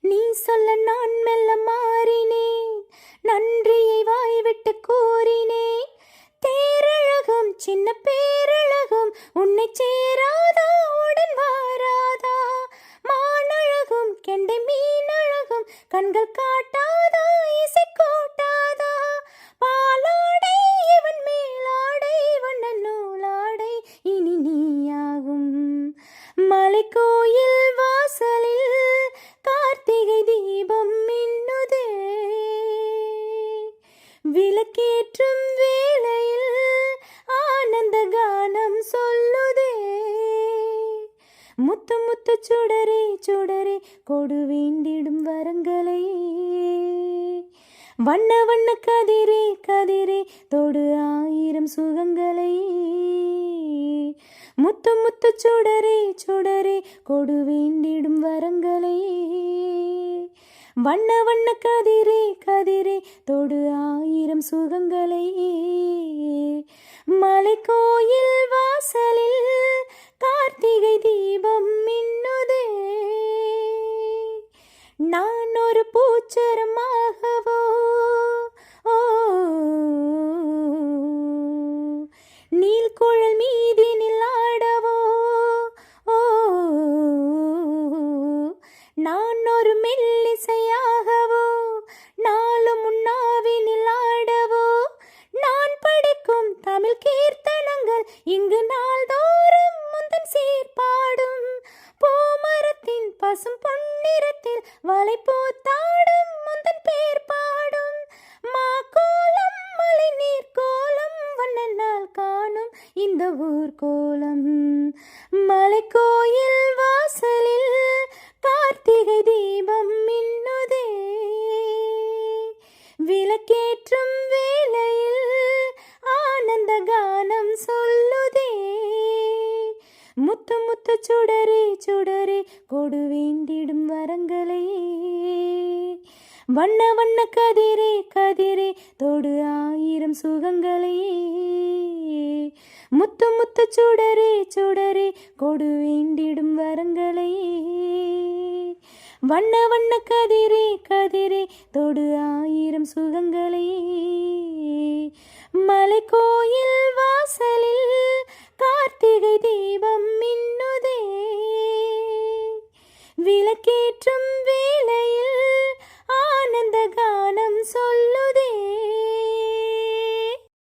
நீ சொல்ல நான் மெல்ல மாறினேன், நன்றியை வாய்விட்டு கூறினேன். தேரழகும் சின்ன பேரழகும் உன்னை சேராதா, உடன் வாராதா? மானழகும் கெண்டை மீனழகும் கண்கள் காட்டாதா, இசை கூட்டாதா? பாலாடை இவன் மேலாடை, வண்ண நூலாடை இனி நீயாகும். மலைக்கோயில் வாசலில் கார்த்திகை தீபம் மின்னுதே, விளக்கேற்றும் வேளையில் ஆனந்த கானம் சொல்லுதே. முத்து முத்து சுடரே சுடரே கொடு வேண்டிடும் வரங்களை, வண்ண வண்ண கதிரே கதிரே தொடு ஆயிரம் சுகங்களை. முத்து முத்து சுடரே சுடரே கொடு வேண்டிடும் வரங்களை, வண்ண வண்ண கதிரே கதிரே தொடு ஆயிரம் சுகங்களை. மலைக்கோயில் வாசலில் கார்த்திகை தீபம் மின்னுதே. நான் ஒரு பூச்சரமாகவோ, ஓ நீல்குழல் மீதினில் ஆடவோ, ஓ நான் ஒரு மெல்லிசையாகவோ, நாளும் உண்ணாவினில் ஆடவோ. நான் படிக்கும் தமிழ் கீர்த்தனங்கள் இங்கு நாள்தோறும் முந்தன் சீர்பாடும். பூமரத்தின் பசும் பொன்னிறத்தில் வலை பூத்தாடும் முந்தன் பேர் பாடும். மா கோலம் மலை நீர் கோலம், வண்ண நாள் காணும் இந்த ஊர் கோலம். மலைக்கோயில் வாசலில் கார்த்திகை தீபம் மின்னுதே, விளக்கேற்றும் வேளையில் ஆனந்த கானம் சொல்லுதே. முத்து முத்து சுடரே சுடரே கொடு வேண்டிடும் வரங்களை, வண்ண வண்ண கதிரே கதிரே தொடு ஆயிரம் சுகங்களை. முத்து முத்து சுடரே சுடரே கொடு வேண்டிடும் வரங்களை, வண்ண வண்ண கதிரே கதிரே தொடு ஆயிரம் சுகங்களை. மலைக்கோயில் வாசலில் கார்த்திகை தீபம் மின்னுதே, விளக்கேற்றும் வேளை